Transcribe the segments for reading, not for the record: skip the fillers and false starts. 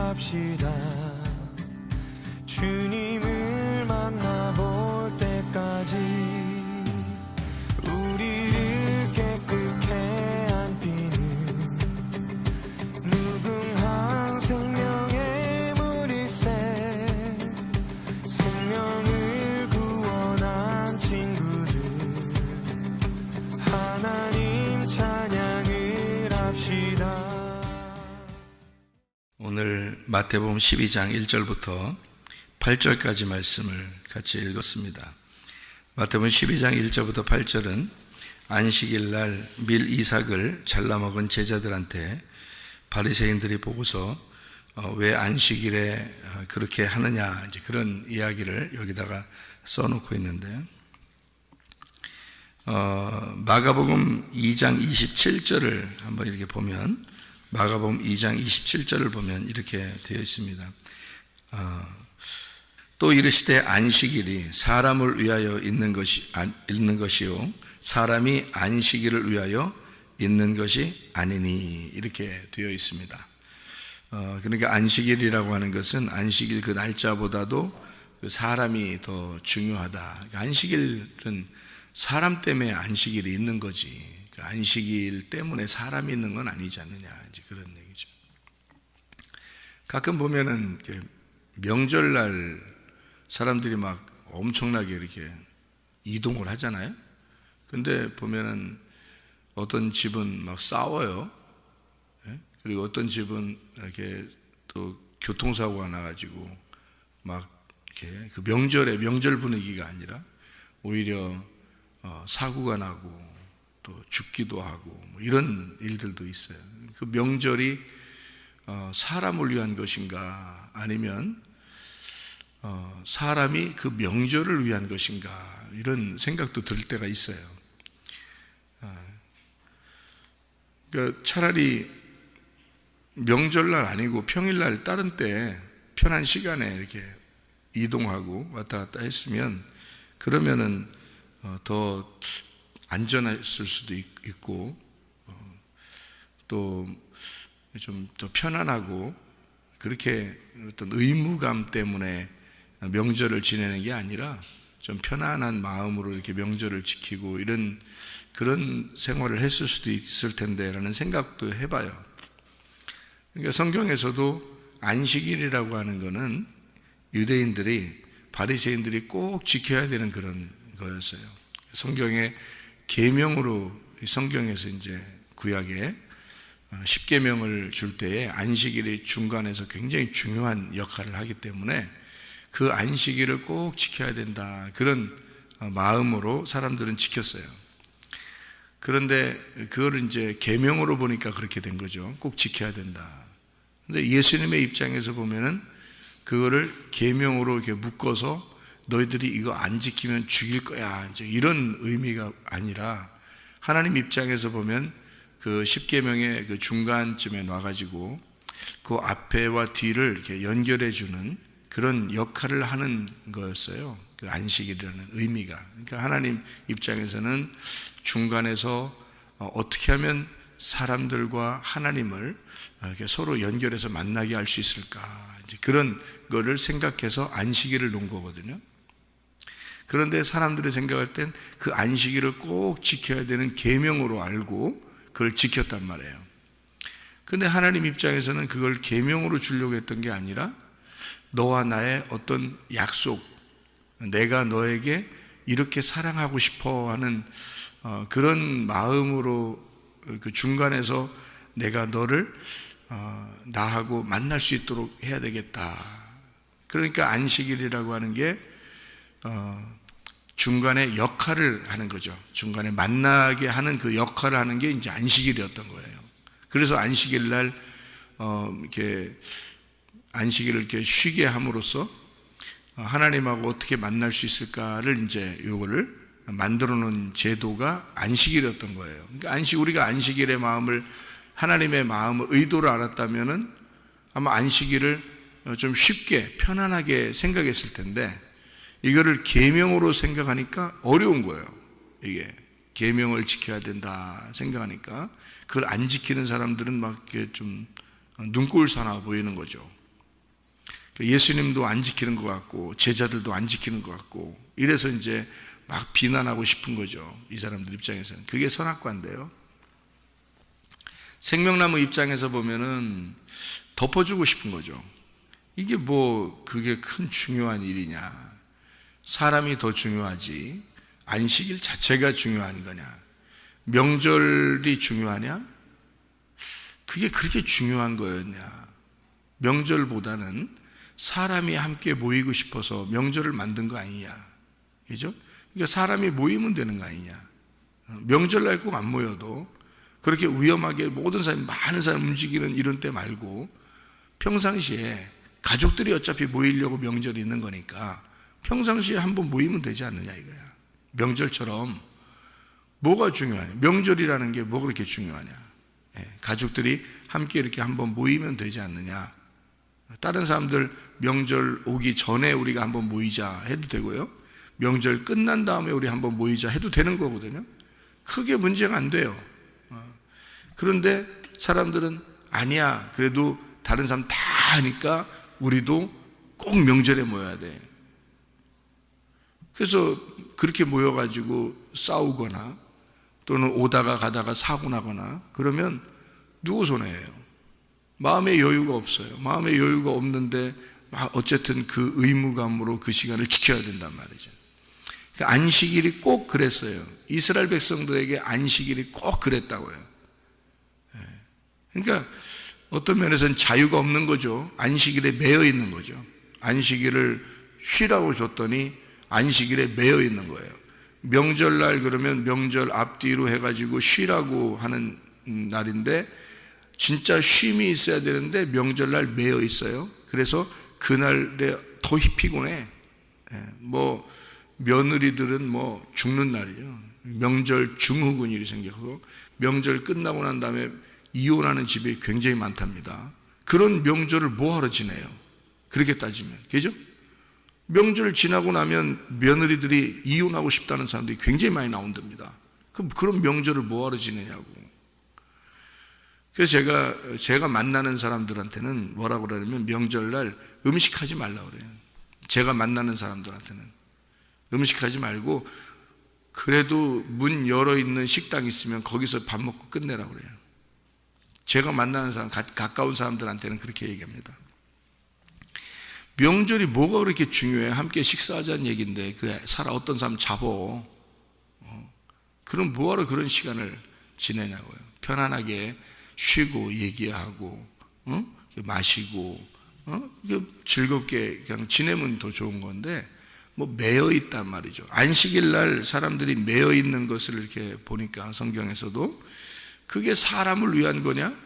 합시다. 주님을 만나볼 때까지 우리를 깨끗게 안비는 무궁한 생명의 물일세. 생명을 구원한 친구들 하나님 찬양을 합시다. 오늘 마태복음 12장 1절부터 8절까지 말씀을 같이 읽었습니다. 마태복음 12장 1절부터 8절은 안식일 날 밀 이삭을 잘라먹은 제자들한테 바리새인들이 보고서 왜 안식일에 그렇게 하느냐, 이제 그런 이야기를 여기다가 써놓고 있는데, 마가복음 2장 27절을 한번 이렇게 보면, 마가복음 2장 27절을 보면 이렇게 되어 있습니다. 또 이르시되 안식일이 사람을 위하여 있는 것이요 사람이 안식일을 위하여 있는 것이 아니니, 이렇게 되어 있습니다. 그러니까 안식일이라고 하는 것은 안식일 그 날짜보다도 그 사람이 더 중요하다. 그러니까 안식일은 사람 때문에 안식일이 있는 거지, 그 안식일 때문에 사람이 있는 건 아니지 않느냐, 이제 그런 얘기죠. 가끔 보면은 명절날 사람들이 막 엄청나게 이렇게 이동을 하잖아요. 근데 보면은 어떤 집은 막 싸워요. 그리고 어떤 집은 이렇게 또 교통사고가 나가지고 막 이렇게 그 명절 분위기가 아니라 오히려 사고가 나고 또 죽기도 하고 뭐 이런 일들도 있어요. 그 명절이 사람을 위한 것인가, 아니면 사람이 그 명절을 위한 것인가, 이런 생각도 들 때가 있어요. 그러니까 차라리 명절날 아니고 평일날 다른 때 편한 시간에 이렇게 이동하고 왔다 갔다 했으면, 그러면은 더 안전했을 수도 있고 또 좀 더 편안하고, 그렇게 어떤 의무감 때문에 명절을 지내는 게 아니라 좀 편안한 마음으로 이렇게 명절을 지키고 이런 그런 생활을 했을 수도 있을 텐데라는 생각도 해봐요. 그러니까 성경에서도 안식일이라고 하는 거는 유대인들이, 바리새인들이 꼭 지켜야 되는 그런 거였어요. 성경의 계명으로, 성경에서 이제 구약에 10계명을 줄 때에 안식일이 중간에서 굉장히 중요한 역할을 하기 때문에 그 안식일을 꼭 지켜야 된다, 그런 마음으로 사람들은 지켰어요. 그런데 그거를 이제 계명으로 보니까 그렇게 된 거죠. 꼭 지켜야 된다. 근데 예수님의 입장에서 보면은 그거를 계명으로 이렇게 묶어서 너희들이 이거 안 지키면 죽일 거야, 이제 이런 의미가 아니라, 하나님 입장에서 보면 그 10계명의 그 중간쯤에 놔가지고 그 앞에와 뒤를 이렇게 연결해 주는 그런 역할을 하는 거였어요. 그 안식일이라는 의미가. 그러니까 하나님 입장에서는 중간에서 어떻게 하면 사람들과 하나님을 이렇게 서로 연결해서 만나게 할 수 있을까, 이제 그런 거를 생각해서 안식일을 놓은 거거든요. 그런데 사람들이 생각할 땐 그 안식일을 꼭 지켜야 되는 계명으로 알고 그걸 지켰단 말이에요. 근데 하나님 입장에서는 그걸 계명으로 주려고 했던 게 아니라 너와 나의 어떤 약속, 내가 너에게 이렇게 사랑하고 싶어 하는 그런 마음으로 그 중간에서 내가 너를 나하고 만날 수 있도록 해야 되겠다. 그러니까 안식일이라고 하는 게 중간에 역할을 하는 거죠. 중간에 만나게 하는 그 역할을 하는 게 이제 안식일이었던 거예요. 그래서 안식일 날 이렇게 안식일을 이렇게 쉬게 함으로써 하나님하고 어떻게 만날 수 있을까를 이제 요거를 만들어 놓은 제도가 안식일이었던 거예요. 그러니까 우리가 안식일의 마음을, 하나님의 마음을, 의도를 알았다면은 아마 안식일을 좀 쉽게 편안하게 생각했을 텐데, 이거를 계명으로 생각하니까 어려운 거예요. 이게 계명을 지켜야 된다 생각하니까 그걸 안 지키는 사람들은 막 이렇게 좀 눈꼴 사나 보이는 거죠. 예수님도 안 지키는 것 같고 제자들도 안 지키는 것 같고 이래서 이제 막 비난하고 싶은 거죠. 이 사람들 입장에서는. 그게 선악과인데요. 생명나무 입장에서 보면은 덮어주고 싶은 거죠. 이게 뭐 그게 큰 중요한 일이냐. 사람이 더 중요하지 안식일 자체가 중요한 거냐. 명절이 중요하냐? 그게 그렇게 중요한 거였냐. 명절보다는 사람이 함께 모이고 싶어서 명절을 만든 거 아니냐. 그죠? 그러니까 사람이 모이면 되는 거 아니냐. 명절날 꼭 안 모여도 그렇게 위험하게 모든 사람, 많은 사람 움직이는 이런 때 말고 평상시에 가족들이 어차피 모이려고 명절이 있는 거니까 평상시에 한번 모이면 되지 않느냐 이거야. 명절처럼 뭐가 중요하냐. 명절이라는 게 뭐 그렇게 중요하냐. 가족들이 함께 이렇게 한번 모이면 되지 않느냐. 다른 사람들 명절 오기 전에 우리가 한번 모이자 해도 되고요. 명절 끝난 다음에 우리 한번 모이자 해도 되는 거거든요. 크게 문제가 안 돼요. 그런데 사람들은 아니야. 그래도 다른 사람 다 하니까 우리도 꼭 명절에 모여야 돼. 그래서 그렇게 모여가지고 싸우거나 또는 오다가 가다가 사고 나거나 그러면 누구 손해예요? 마음의 여유가 없어요. 마음의 여유가 없는데 어쨌든 그 의무감으로 그 시간을 지켜야 된단 말이죠. 안식일이 꼭 그랬어요. 이스라엘 백성들에게 안식일이 꼭 그랬다고요. 그러니까 어떤 면에서는 자유가 없는 거죠. 안식일에 매여 있는 거죠. 안식일을 쉬라고 줬더니 안식일에 매여 있는 거예요. 명절날 그러면 명절 앞뒤로 해가지고 쉬라고 하는 날인데 진짜 쉼이 있어야 되는데 명절날 매여 있어요. 그래서 그날에 더 피곤해. 뭐 며느리들은 뭐 죽는 날이죠. 명절 증후군이 생기고 명절 끝나고 난 다음에 이혼하는 집이 굉장히 많답니다. 그런 명절을 뭐하러 지내요? 그렇게 따지면. 그죠? 명절 지나고 나면 며느리들이 이혼하고 싶다는 사람들이 굉장히 많이 나온답니다. 그럼 그런 명절을 뭐하러 지내냐고. 그래서 제가 만나는 사람들한테는 뭐라고 그러냐면 명절날 음식하지 말라고 그래요. 제가 만나는 사람들한테는 음식하지 말고 그래도 문 열어 있는 식당 있으면 거기서 밥 먹고 끝내라고 그래요. 제가 만나는 사람, 가까운 사람들한테는 그렇게 얘기합니다. 명절이 뭐가 그렇게 중요해? 함께 식사하자는 얘기인데 어떤 사람 잡어. 그럼 뭐하러 그런 시간을 지내냐고요. 편안하게 쉬고 얘기하고 마시고 즐겁게 그냥 지내면 더 좋은 건데 뭐 매여 있단 말이죠. 안식일 날 사람들이 매여 있는 것을 이렇게 보니까 성경에서도 그게 사람을 위한 거냐?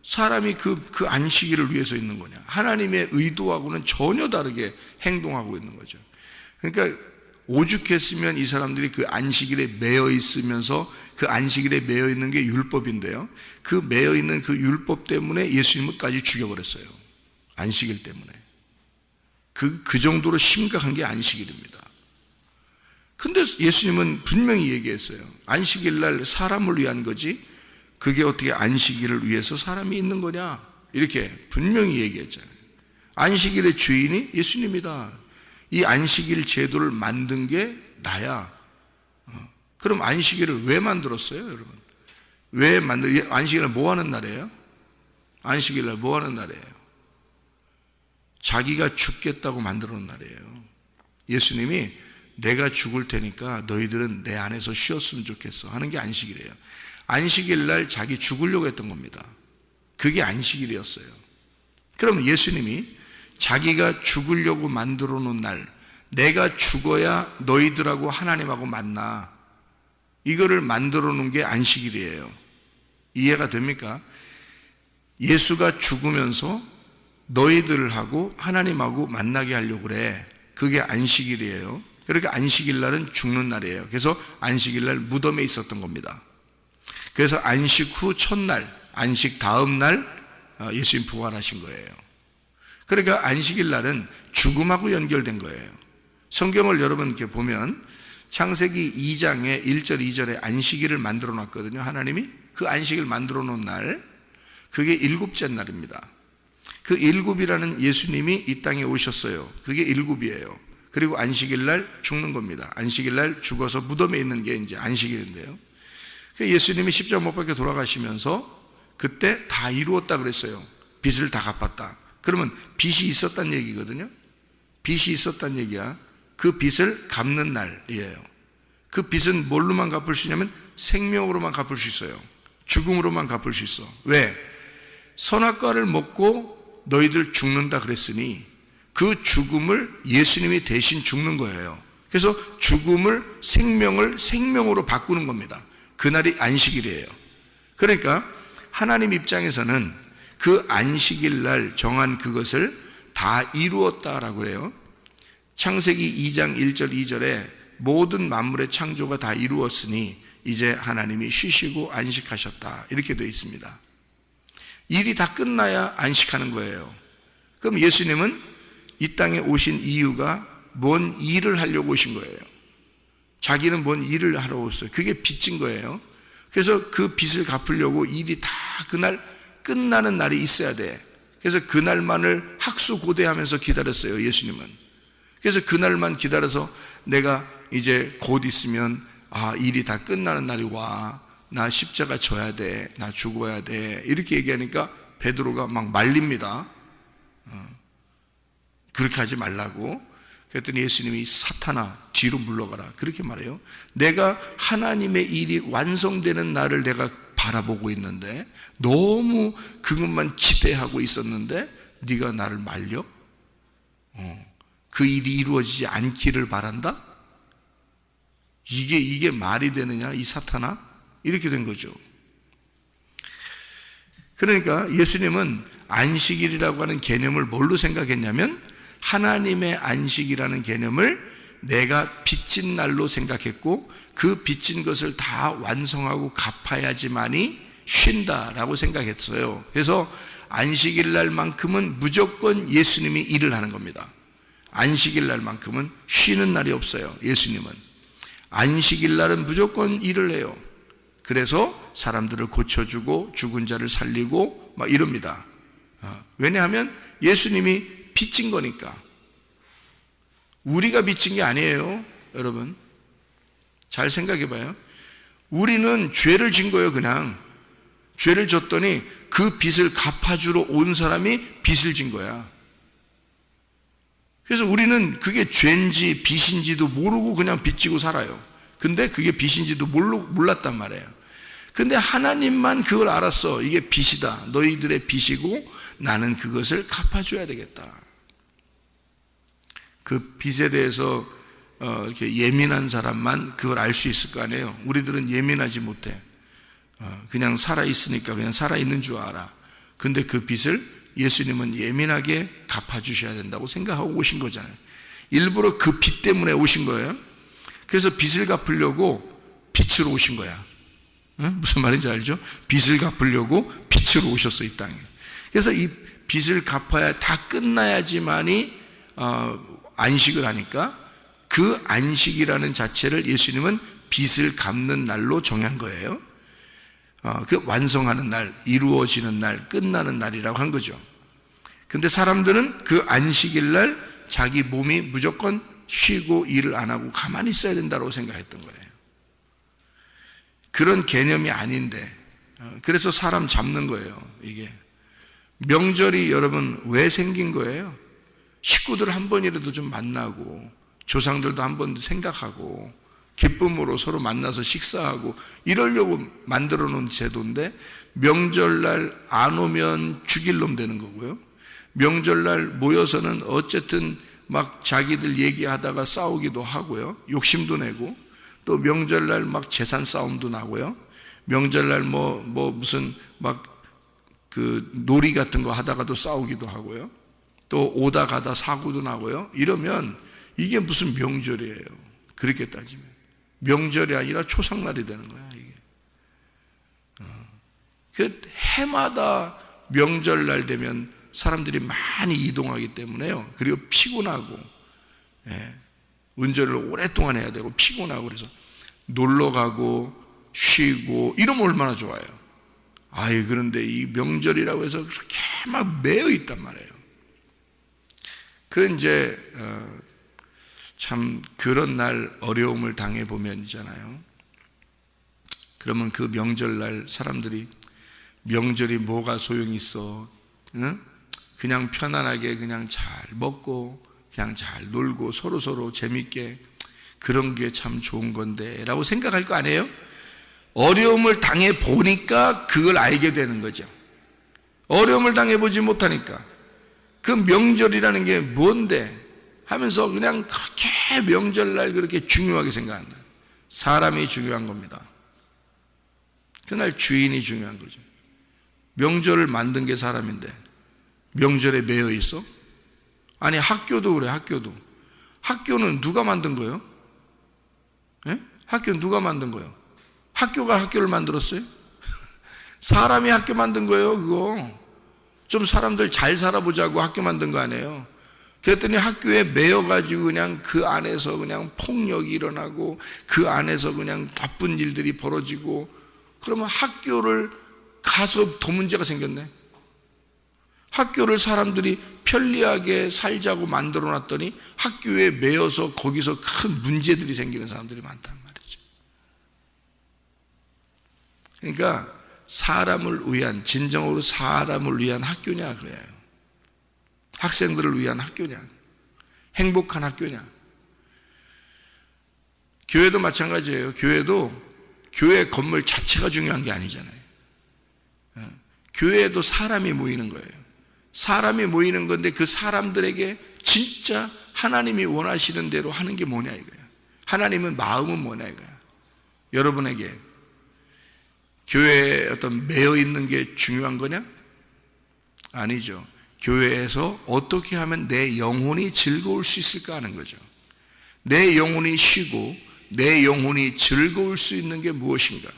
사람이 그 안식일을 위해서 있는 거냐? 하나님의 의도하고는 전혀 다르게 행동하고 있는 거죠. 그러니까 오죽했으면 이 사람들이 그 안식일에 매여 있으면서 그 안식일에 매여 있는 게 율법인데요. 그 매여 있는 그 율법 때문에 예수님을까지 죽여버렸어요. 안식일 때문에. 그 정도로 심각한 게 안식일입니다. 근데 예수님은 분명히 얘기했어요. 안식일 날 사람을 위한 거지 그게 어떻게 안식일을 위해서 사람이 있는 거냐? 이렇게 분명히 얘기했잖아요. 안식일의 주인이 예수님이다. 이 안식일 제도를 만든 게 나야. 그럼 안식일을 왜 만들었어요, 여러분? 안식일을 뭐 하는 날이에요? 안식일날 뭐 하는 날이에요? 자기가 죽겠다고 만들어 놓은 날이에요. 예수님이 내가 죽을 테니까 너희들은 내 안에서 쉬었으면 좋겠어 하는 게 안식일이에요. 안식일 날 자기 죽으려고 했던 겁니다. 그게 안식일이었어요. 그러면 예수님이 자기가 죽으려고 만들어 놓은 날, 내가 죽어야 너희들하고 하나님하고 만나, 이거를 만들어 놓은 게 안식일이에요. 이해가 됩니까? 예수가 죽으면서 너희들하고 하나님하고 만나게 하려고 그래. 그게 안식일이에요. 그러니까 안식일 날은 죽는 날이에요. 그래서 안식일 날 무덤에 있었던 겁니다. 그래서 안식 후 첫날, 안식 다음 날 예수님 부활하신 거예요. 그러니까 안식일 날은 죽음하고 연결된 거예요. 성경을 여러분 이렇게 보면 창세기 2장에 1절 2절에 안식일을 만들어 놨거든요. 하나님이 그 안식일 만들어 놓은 날, 그게 7째 날입니다. 그 일곱이라는 예수님이 이 땅에 오셨어요. 그게 일곱이에요. 그리고 안식일 날 죽는 겁니다. 안식일 날 죽어서 무덤에 있는 게 이제 안식일인데요. 예수님이 십자가 못 박혀 돌아가시면서 그때 다 이루었다 그랬어요. 빚을 다 갚았다. 그러면 빚이 있었단 얘기거든요. 빚이 있었단 얘기야. 그 빚을 갚는 날이에요. 그 빚은 뭘로만 갚을 수 있냐면 생명으로만 갚을 수 있어요. 죽음으로만 갚을 수 있어. 왜? 선악과를 먹고 너희들 죽는다 그랬으니 그 죽음을 예수님이 대신 죽는 거예요. 그래서 죽음을 생명을 생명으로 바꾸는 겁니다. 그날이 안식일이에요. 그러니까 하나님 입장에서는 그 안식일 날 정한 그것을 다 이루었다라고 그래요. 창세기 2장 1절 2절에 모든 만물의 창조가 다 이루었으니 이제 하나님이 쉬시고 안식하셨다 이렇게 되어 있습니다. 일이 다 끝나야 안식하는 거예요. 그럼 예수님은 이 땅에 오신 이유가 뭔 일을 하려고 오신 거예요. 자기는 뭔 일을 하러 왔어요. 그게 빚인 거예요. 그래서 그 빚을 갚으려고 일이 다 그날 끝나는 날이 있어야 돼. 그래서 그날만을 학수고대하면서 기다렸어요, 예수님은. 그래서 그날만 기다려서 내가 이제 곧 있으면 일이 다 끝나는 날이 와. 나 십자가 져야 돼. 나 죽어야 돼. 이렇게 얘기하니까 베드로가 막 말립니다. 그렇게 하지 말라고. 그랬더니 예수님이 사탄아 뒤로 물러가라 그렇게 말해요. 내가 하나님의 일이 완성되는 날을 내가 바라보고 있는데 너무 그것만 기대하고 있었는데 네가 나를 말려? 그 일이 이루어지지 않기를 바란다? 이게 말이 되느냐 이 사탄아? 이렇게 된 거죠. 그러니까 예수님은 안식일이라고 하는 개념을 뭘로 생각했냐면 하나님의 안식이라는 개념을 내가 빚진 날로 생각했고 그 빚진 것을 다 완성하고 갚아야지만이 쉰다라고 생각했어요. 그래서 안식일 날만큼은 무조건 예수님이 일을 하는 겁니다. 안식일 날만큼은 쉬는 날이 없어요. 예수님은 안식일 날은 무조건 일을 해요. 그래서 사람들을 고쳐주고 죽은 자를 살리고 막 이럽니다. 왜냐하면 예수님이 빚진 거니까. 우리가 빚진 게 아니에요. 여러분 잘 생각해 봐요. 우리는 죄를 진 거예요. 그냥 죄를 졌더니 그 빚을 갚아주러 온 사람이 빚을 진 거야. 그래서 우리는 그게 죄인지 빚인지도 모르고 그냥 빚지고 살아요. 근데 그게 빚인지도 몰랐단 말이에요. 근데 하나님만 그걸 알았어. 이게 빚이다. 너희들의 빚이고 나는 그것을 갚아줘야 되겠다. 그 빚에 대해서 이렇게 예민한 사람만 그걸 알 수 있을 거 아니에요. 우리들은 예민하지 못해. 그냥 살아있으니까 그냥 살아있는 줄 알아. 근데 그 빚을 예수님은 예민하게 갚아주셔야 된다고 생각하고 오신 거잖아요. 일부러 그 빚 때문에 오신 거예요. 그래서 빚을 갚으려고 빛으로 오신 거야. 무슨 말인지 알죠? 빚을 갚으려고 빛으로 오셨어 이 땅에. 그래서 이 빚을 갚아야 다 끝나야지만이 안식을 하니까 그 안식이라는 자체를 예수님은 빚을 갚는 날로 정한 거예요. 그 완성하는 날, 이루어지는 날, 끝나는 날이라고 한 거죠. 근데 사람들은 그 안식일 날 자기 몸이 무조건 쉬고 일을 안 하고 가만히 있어야 된다고 생각했던 거예요. 그런 개념이 아닌데 그래서 사람 잡는 거예요. 이게 명절이 여러분 왜 생긴 거예요? 식구들 한 번이라도 좀 만나고 조상들도 한 번 생각하고 기쁨으로 서로 만나서 식사하고 이러려고 만들어 놓은 제도인데 명절날 안 오면 죽일 놈 되는 거고요. 명절날 모여서는 어쨌든 막 자기들 얘기하다가 싸우기도 하고요. 욕심도 내고 또 명절날 막 재산 싸움도 나고요. 명절날 무슨 막 그 놀이 같은 거 하다가도 싸우기도 하고요. 또 오다 가다 사고도 나고요. 이러면 이게 무슨 명절이에요. 그렇게 따지면 명절이 아니라 초상날이 되는 거야 이게. 그 해마다 명절날 되면 사람들이 많이 이동하기 때문에요. 그리고 피곤하고 운전을 오랫동안 해야 되고 피곤하고 그래서 놀러 가고 쉬고 이러면 얼마나 좋아요. 그런데 이 명절이라고 해서 그렇게 막 매여 있단 말이에요. 그 이제 참 그런 날 어려움을 당해 보면 있잖아요. 그러면 그 명절날 사람들이 명절이 뭐가 소용이 있어? 응? 그냥 편안하게 그냥 잘 먹고 그냥 잘 놀고 서로 재밌게 그런 게 참 좋은 건데 라고 생각할 거 아니에요? 어려움을 당해 보니까 그걸 알게 되는 거죠. 어려움을 당해 보지 못하니까 그 명절이라는 게 뭔데 하면서 그냥 그렇게 명절날 그렇게 중요하게 생각한다. 사람이 중요한 겁니다. 그날 주인이 중요한 거죠. 명절을 만든 게 사람인데 명절에 매여 있어? 아니 학교도 그래. 학교는 누가 만든 거예요? 예? 학교는 누가 만든 거예요? 학교가 학교를 만들었어요? 사람이 학교 만든 거예요. 그거 좀 사람들 잘 살아보자고 학교 만든 거 아니에요. 그랬더니 학교에 매여가지고 그냥 그 안에서 그냥 폭력이 일어나고 그 안에서 그냥 나쁜 일들이 벌어지고 그러면 학교를 가서 더 문제가 생겼네. 학교를 사람들이 편리하게 살자고 만들어 놨더니 학교에 매여서 거기서 큰 문제들이 생기는 사람들이 많단 말이죠. 그러니까 사람을 위한, 진정으로 사람을 위한 학교냐 그래요. 학생들을 위한 학교냐, 행복한 학교냐. 교회도 마찬가지예요. 교회도 교회 건물 자체가 중요한 게 아니잖아요. 교회에도 사람이 모이는 거예요. 사람이 모이는 건데 그 사람들에게 진짜 하나님이 원하시는 대로 하는 게 뭐냐 이거야. 하나님은 마음은 뭐냐 이거야. 여러분에게 교회에 어떤 매여 있는 게 중요한 거냐? 아니죠. 교회에서 어떻게 하면 내 영혼이 즐거울 수 있을까 하는 거죠. 내 영혼이 쉬고 내 영혼이 즐거울 수 있는 게 무엇인가?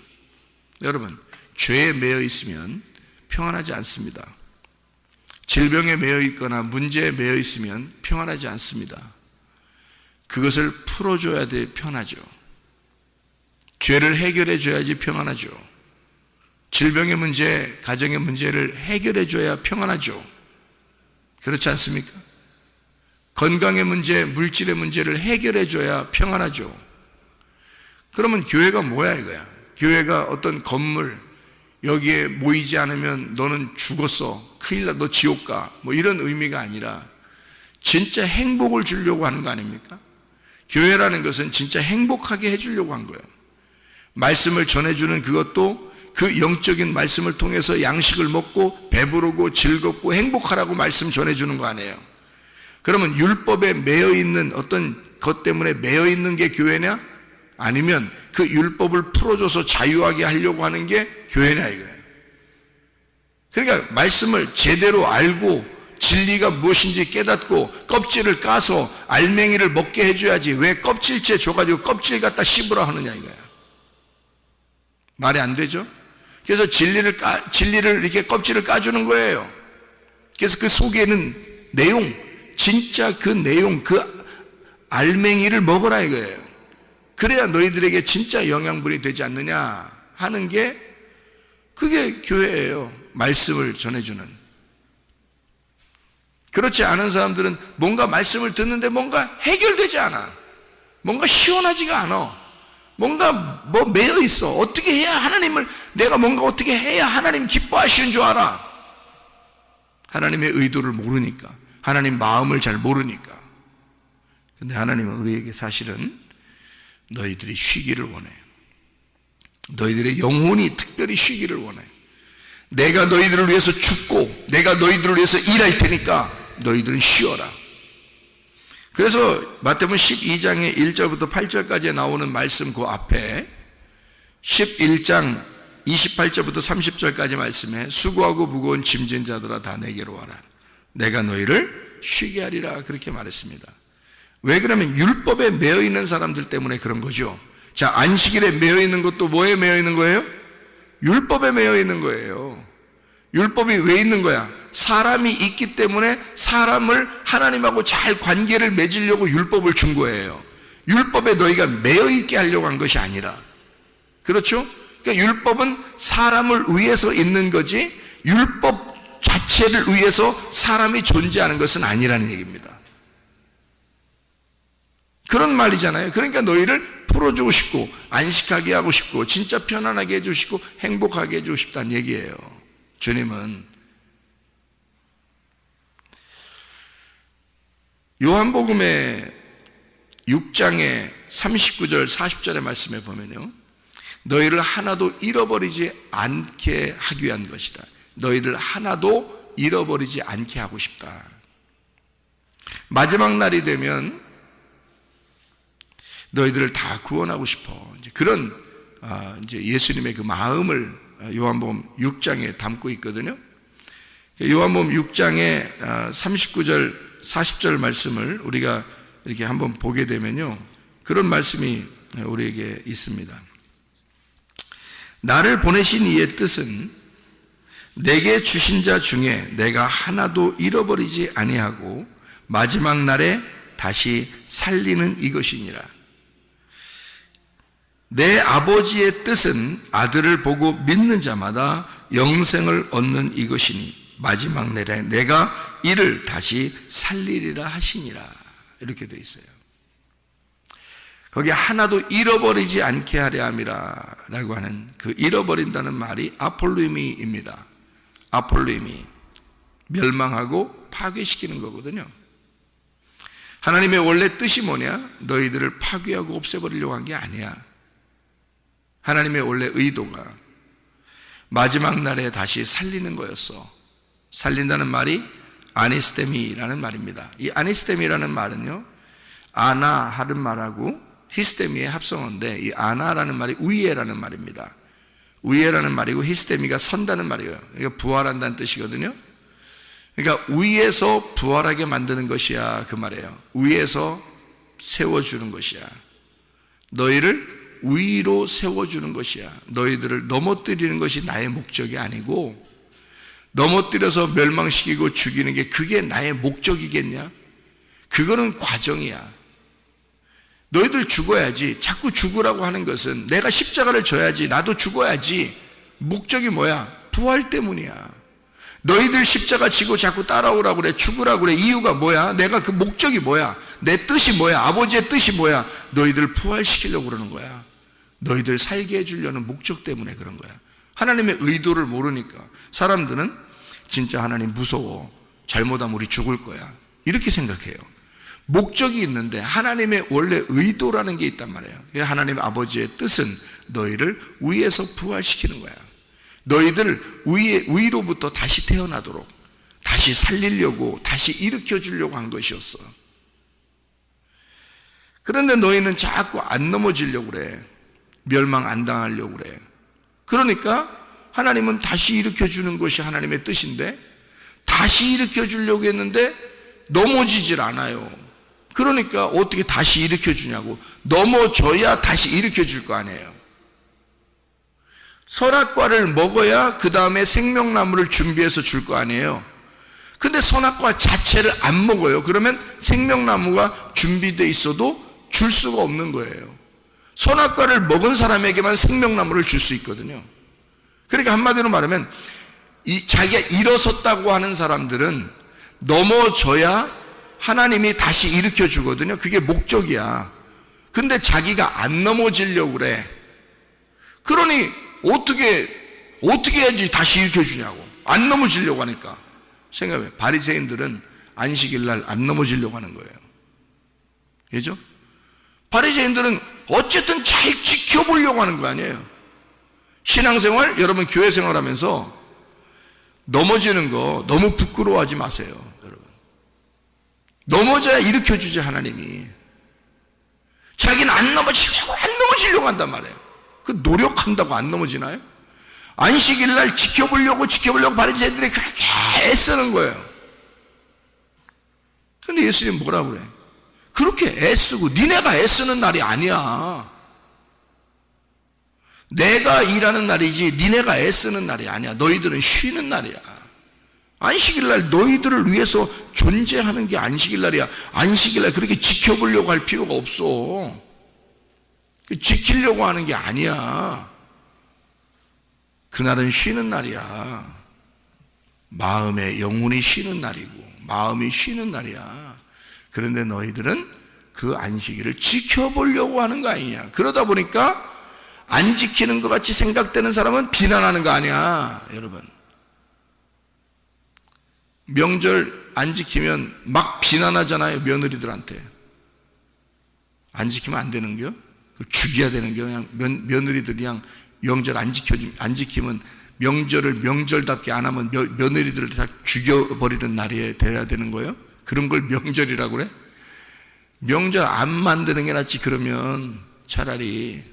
여러분, 죄에 매여 있으면 평안하지 않습니다. 질병에 매여 있거나 문제에 매여 있으면 평안하지 않습니다. 그것을 풀어줘야 돼 편하죠. 죄를 해결해 줘야지 평안하죠. 질병의 문제, 가정의 문제를 해결해 줘야 평안하죠. 그렇지 않습니까? 건강의 문제, 물질의 문제를 해결해 줘야 평안하죠. 그러면 교회가 뭐야 이거야? 교회가 어떤 건물, 여기에 모이지 않으면 너는 죽었어, 큰일 나, 너 지옥 가, 뭐 이런 의미가 아니라 진짜 행복을 주려고 하는 거 아닙니까? 교회라는 것은 진짜 행복하게 해주려고 한 거예요. 말씀을 전해주는 그것도 그 영적인 말씀을 통해서 양식을 먹고 배부르고 즐겁고 행복하라고 말씀 전해주는 거 아니에요. 그러면 율법에 매여있는 어떤 것 때문에 매여있는 게 교회냐? 아니면 그 율법을 풀어줘서 자유하게 하려고 하는 게 교회냐 이거예요. 그러니까 말씀을 제대로 알고 진리가 무엇인지 깨닫고 껍질을 까서 알맹이를 먹게 해줘야지 왜 껍질째 줘가지고 껍질 갖다 씹으라 하느냐 이거야. 말이 안 되죠? 그래서 진리를 이렇게 껍질을 까주는 거예요. 그래서 그 속에는 내용, 진짜 그 내용, 그 알맹이를 먹어라 이거예요. 그래야 너희들에게 진짜 영양분이 되지 않느냐 하는 게 그게 교회예요. 말씀을 전해주는. 그렇지 않은 사람들은 뭔가 말씀을 듣는데 뭔가 해결되지 않아. 뭔가 시원하지가 않아. 뭔가 뭐 매여 있어. 어떻게 해야 하나님을, 내가 뭔가 어떻게 해야 하나님 기뻐하시는 줄 알아. 하나님의 의도를 모르니까, 하나님 마음을 잘 모르니까. 근데 하나님은 우리에게 사실은 너희들이 쉬기를 원해요. 너희들의 영혼이 특별히 쉬기를 원해요. 내가 너희들을 위해서 죽고 내가 너희들을 위해서 일할 테니까 너희들은 쉬어라. 그래서 마태복음 12장의 1절부터 8절까지 나오는 말씀 그 앞에 11장 28절부터 30절까지 말씀에 수고하고 무거운 짐진 자들아 다 내게로 와라. 내가 너희를 쉬게 하리라 그렇게 말했습니다. 왜 그러면 율법에 매여 있는 사람들 때문에 그런 거죠. 자, 안식일에 매여 있는 것도 뭐에 매여 있는 거예요? 율법에 매여 있는 거예요. 율법이 왜 있는 거야? 사람이 있기 때문에 사람을 하나님하고 잘 관계를 맺으려고 율법을 준 거예요. 율법에 너희가 매여 있게 하려고 한 것이 아니라. 그렇죠? 그러니까 율법은 사람을 위해서 있는 거지 율법 자체를 위해서 사람이 존재하는 것은 아니라는 얘기입니다. 그런 말이잖아요. 그러니까 너희를 풀어주고 싶고 안식하게 하고 싶고 진짜 편안하게 해주시고 행복하게 해주고 싶다는 얘기예요. 주님은 요한복음의 6장의 39절 40절의 말씀에 보면요, 너희를 하나도 잃어버리지 않게 하기 위한 것이다. 너희를 하나도 잃어버리지 않게 하고 싶다. 마지막 날이 되면 너희들을 다 구원하고 싶어. 이제 그런 이제 예수님의 그 마음을 요한복음 6장에 담고 있거든요. 요한복음 6장의 39절 40절 말씀을 우리가 이렇게 한번 보게 되면요, 그런 말씀이 우리에게 있습니다. 나를 보내신 이의 뜻은 내게 주신 자 중에 내가 하나도 잃어버리지 아니하고 마지막 날에 다시 살리는 이것이니라. 내 아버지의 뜻은 아들을 보고 믿는 자마다 영생을 얻는 이것이니 마지막 날에 내가 이를 다시 살리리라 하시니라. 이렇게 되어 있어요. 거기 하나도 잃어버리지 않게 하려 함이라 라고 하는 그 잃어버린다는 말이 아폴루미입니다. 아폴루미, 멸망하고 파괴시키는 거거든요. 하나님의 원래 뜻이 뭐냐? 너희들을 파괴하고 없애버리려고 한 게 아니야. 하나님의 원래 의도가 마지막 날에 다시 살리는 거였어. 살린다는 말이 아니스테미라는 말입니다. 이 아니스테미라는 말은요, 아나 하는 말하고 히스테미의 합성어인데, 이 아나라는 말이 위에라는 말입니다. 위에라는 말이고 히스테미가 선다는 말이에요. 그러니까 부활한다는 뜻이거든요. 그러니까 위에서 부활하게 만드는 것이야, 그 말이에요. 위에서 세워주는 것이야. 너희를 위로 세워주는 것이야. 너희들을 넘어뜨리는 것이 나의 목적이 아니고, 넘어뜨려서 멸망시키고 죽이는 게 그게 나의 목적이겠냐? 그거는 과정이야. 너희들 죽어야지. 자꾸 죽으라고 하는 것은 내가 십자가를 져야지, 나도 죽어야지. 목적이 뭐야? 부활 때문이야. 너희들 십자가 지고 자꾸 따라오라고 그래, 죽으라고 그래. 이유가 뭐야? 내가 그 목적이 뭐야? 내 뜻이 뭐야? 아버지의 뜻이 뭐야? 너희들 부활시키려고 그러는 거야. 너희들 살게 해주려는 목적 때문에 그런 거야. 하나님의 의도를 모르니까 사람들은 진짜 하나님 무서워, 잘못하면 우리 죽을 거야, 이렇게 생각해요. 목적이 있는데 하나님의 원래 의도라는 게 있단 말이에요. 하나님 아버지의 뜻은 너희를 위에서 부활시키는 거야. 너희들 위로부터 다시 태어나도록, 다시 살리려고, 다시 일으켜주려고 한 것이었어. 그런데 너희는 자꾸 안 넘어지려고 그래. 멸망 안 당하려고 그래. 그러니까 하나님은 다시 일으켜주는 것이 하나님의 뜻인데, 다시 일으켜주려고 했는데 넘어지질 않아요. 그러니까 어떻게 다시 일으켜주냐고. 넘어져야 다시 일으켜줄 거 아니에요. 선악과를 먹어야 그 다음에 생명나무를 준비해서 줄 거 아니에요. 근데 선악과 자체를 안 먹어요. 그러면 생명나무가 준비되어 있어도 줄 수가 없는 거예요. 선악과를 먹은 사람에게만 생명나무를 줄 수 있거든요. 그러니까 한마디로 말하면 자기가 일어섰다고 하는 사람들은 넘어져야 하나님이 다시 일으켜 주거든요. 그게 목적이야. 근데 자기가 안 넘어지려고 그래. 그러니 어떻게 해야지 다시 일으켜 주냐고. 안 넘어지려고 하니까. 생각해. 바리새인들은 안식일 날 안 넘어지려고 하는 거예요. 그죠? 바리새인들은 어쨌든 잘 지켜보려고 하는 거 아니에요. 신앙생활, 여러분 교회 생활하면서 넘어지는 거 너무 부끄러워하지 마세요, 여러분. 넘어져야 일으켜주지 하나님이. 자기는 안 넘어지려고 한단 말이에요. 그 노력한다고 안 넘어지나요? 안식일 날 지켜보려고 바리새인들이 그렇게 애쓰는 거예요. 근데 예수님 뭐라고 그래? 그렇게 애쓰고, 니네가 애쓰는 날이 아니야. 내가 일하는 날이지 니네가 애쓰는 날이 아니야. 너희들은 쉬는 날이야. 안식일 날 너희들을 위해서 존재하는 게 안식일 날이야. 안식일 날 그렇게 지켜보려고 할 필요가 없어. 지키려고 하는 게 아니야. 그날은 쉬는 날이야. 마음의 영혼이 쉬는 날이고 마음이 쉬는 날이야. 그런데 너희들은 그 안식일을 지켜보려고 하는 거 아니냐. 그러다 보니까 안 지키는 것 같이 생각되는 사람은 비난하는 거 아니야. 여러분, 명절 안 지키면 막 비난하잖아요. 며느리들한테. 안 지키면 안 되는겨? 죽여야 되는겨? 그냥 며느리들이 그냥 명절 안 지키면 명절을 명절답게 안 하면 며느리들을 다 죽여버리는 날이 돼야 되는 거예요? 그런 걸 명절이라고 그래? 명절 안 만드는 게 낫지. 그러면 차라리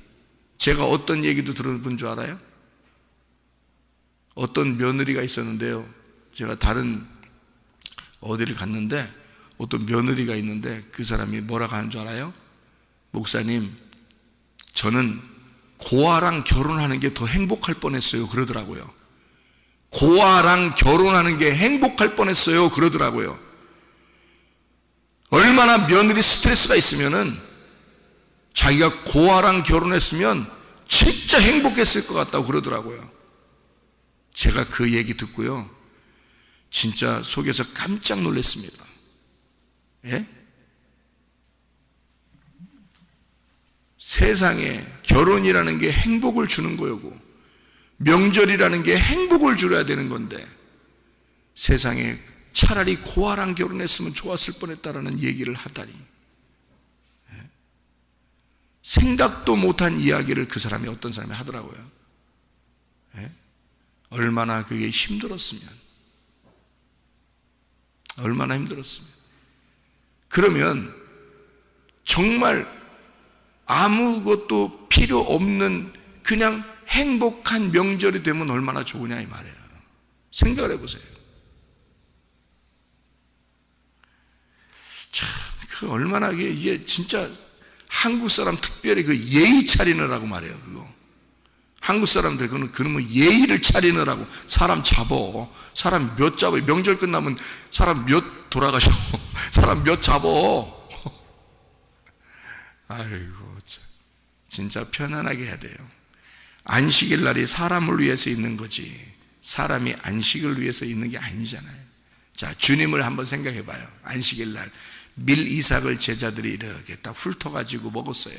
제가 어떤 얘기도 들어본 줄 알아요? 어떤 며느리가 있었는데요. 제가 다른 어디를 갔는데 어떤 며느리가 있는데 그 사람이 뭐라고 하는 줄 알아요? 목사님, 저는 고아랑 결혼하는 게 더 행복할 뻔했어요. 그러더라고요. 고아랑 결혼하는 게 행복할 뻔했어요. 그러더라고요. 얼마나 며느리 스트레스가 있으면은 자기가 고아랑 결혼했으면 진짜 행복했을 것 같다고 그러더라고요. 제가 그 얘기 듣고요, 진짜 속에서 깜짝 놀랐습니다. 예? 세상에 결혼이라는 게 행복을 주는 거고 명절이라는 게 행복을 줘야 되는 건데 세상에 차라리 고아랑 결혼했으면 좋았을 뻔했다라는 얘기를 하다니, 생각도 못한 이야기를 그 사람이, 어떤 사람이 하더라고요. 얼마나 그게 힘들었으면, 얼마나 힘들었으면. 그러면 정말 아무것도 필요 없는 그냥 행복한 명절이 되면 얼마나 좋으냐 이 말이에요. 생각을 해보세요. 참, 그 얼마나 이게 진짜 한국 사람 특별히 그 예의 차리느라고 말해요. 그거 한국 사람들 그러면 예의를 차리느라고 사람 잡어. 사람 몇 잡어. 명절 끝나면 사람 몇 돌아가셔. 사람 몇 잡어. 아이고, 진짜 편안하게 해야 돼요. 안식일 날이 사람을 위해서 있는 거지 사람이 안식을 위해서 있는 게 아니잖아요. 자, 주님을 한번 생각해 봐요. 안식일 날 밀 이삭을 제자들이 이렇게 딱 훑어가지고 먹었어요.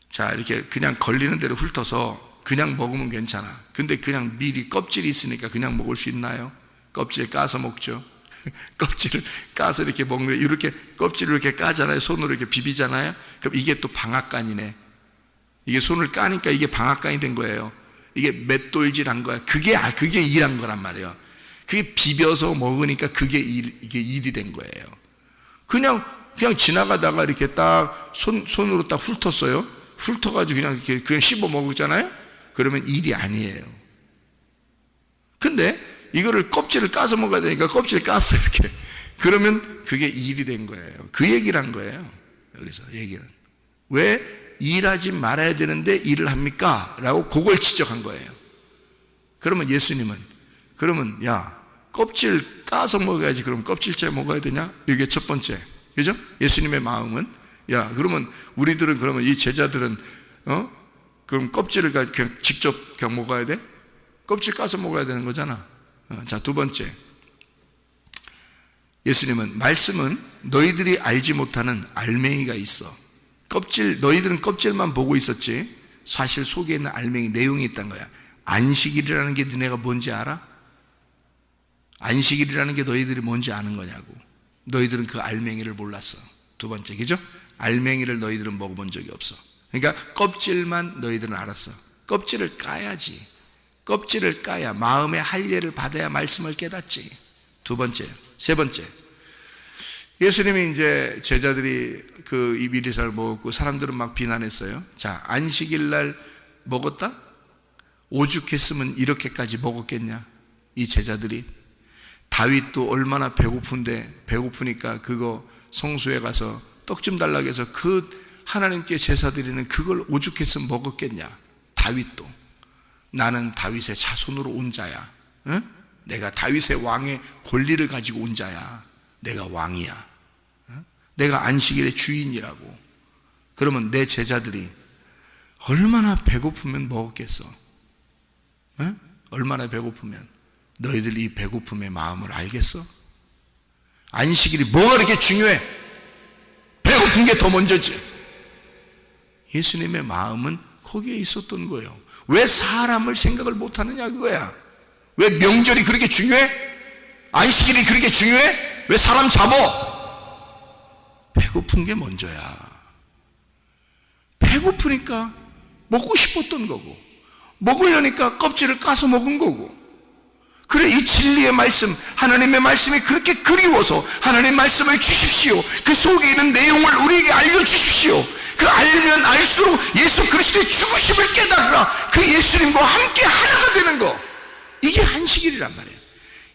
자, 이렇게 그냥 걸리는 대로 훑어서 그냥 먹으면 괜찮아. 근데 그냥 밀이 껍질이 있으니까 그냥 먹을 수 있나요? 껍질 까서 먹죠. 껍질을 까서 이렇게 먹는, 이렇게 껍질을 이렇게 까잖아요. 손으로 이렇게 비비잖아요. 그럼 이게 또 방앗간이네. 이게 손을 까니까 이게 방앗간이 된 거예요. 이게 맷돌질한 거야. 그게 일한 거란 말이에요. 그게 비벼서 먹으니까 이게 일이 된 거예요. 그냥 지나가다가 이렇게 딱 손으로 딱 훑었어요. 훑어가지고 그냥 씹어 먹었잖아요. 그러면 일이 아니에요. 근데 이거를 껍질을 까서 먹어야 되니까 껍질을 깠어 이렇게. 그러면 그게 일이 된 거예요. 그 얘기를 한 거예요. 여기서 얘기는 왜 일하지 말아야 되는데 일을 합니까? 라고 그걸 지적한 거예요. 그러면 예수님은, 그러면 야, 껍질 까서 먹어야지 그럼 껍질째 먹어야 되냐? 이게 첫 번째, 그죠? 예수님의 마음은, 야, 그러면 우리들은, 그러면 이 제자들은 그럼 껍질을 그냥 직접 그냥 먹어야 돼? 껍질 까서 먹어야 되는 거잖아. 자, 두 번째, 예수님은, 말씀은 너희들이 알지 못하는 알맹이가 있어. 너희들은 껍질만 보고 있었지 사실 속에 있는 알맹이 내용이 있다는 거야. 안식일이라는 게 너네가 뭔지 알아? 안식일이라는 게 너희들이 뭔지 아는 거냐고. 너희들은 그 알맹이를 몰랐어. 두 번째, 그죠? 알맹이를 너희들은 먹어본 적이 없어. 그러니까 껍질만 너희들은 알았어. 껍질을 까야지. 껍질을 까야 마음의 할례를 받아야 말씀을 깨닫지. 두 번째. 세 번째, 예수님이 이제 제자들이 이 미리살을 먹었고 사람들은 막 비난했어요. 자, 안식일 날 먹었다? 오죽했으면 이렇게까지 먹었겠냐? 이 제자들이. 다윗도 얼마나 배고프니까 그거 성소에 가서 떡 좀 달라고 해서 그 하나님께 제사 드리는 그걸 오죽했으면 먹었겠냐? 다윗도. 나는 다윗의 자손으로 온 자야. 응? 내가 다윗의 왕의 권리를 가지고 온 자야. 내가 왕이야. 응? 내가 안식일의 주인이라고. 그러면 내 제자들이 얼마나 배고프면 먹었겠어? 얼마나 배고프면 너희들 이 배고픔의 마음을 알겠어? 안식일이 뭐가 그렇게 중요해? 배고픈 게 더 먼저지. 예수님의 마음은 거기에 있었던 거예요. 왜 사람을 생각을 못하느냐 그거야. 왜 명절이 그렇게 중요해? 안식일이 그렇게 중요해? 왜 사람 잡어? 배고픈 게 먼저야. 배고프니까 먹고 싶었던 거고, 먹으려니까 껍질을 까서 먹은 거고. 그래, 이 진리의 말씀, 하나님의 말씀이 그렇게 그리워서 하나님의 말씀을 주십시오. 그 속에 있는 내용을 우리에게 알려주십시오. 그 알면 알수록 예수 그리스도의 죽으심을 깨달으라. 그 예수님과 함께 하나가 되는 거, 이게 안식일이란 말이에요.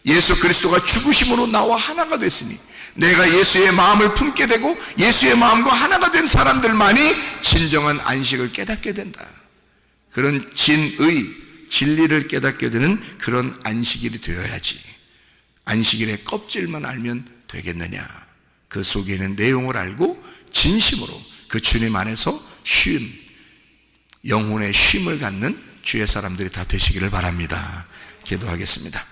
예수 그리스도가 죽으심으로 나와 하나가 됐으니 내가 예수의 마음을 품게 되고 예수의 마음과 하나가 된 사람들만이 진정한 안식을 깨닫게 된다. 그런 진리를 깨닫게 되는 그런 안식일이 되어야지. 안식일의 껍질만 알면 되겠느냐. 그 속에 있는 내용을 알고 진심으로 그 주님 안에서 쉼, 영혼의 쉼을 갖는 주의 사람들이 다 되시기를 바랍니다. 기도하겠습니다.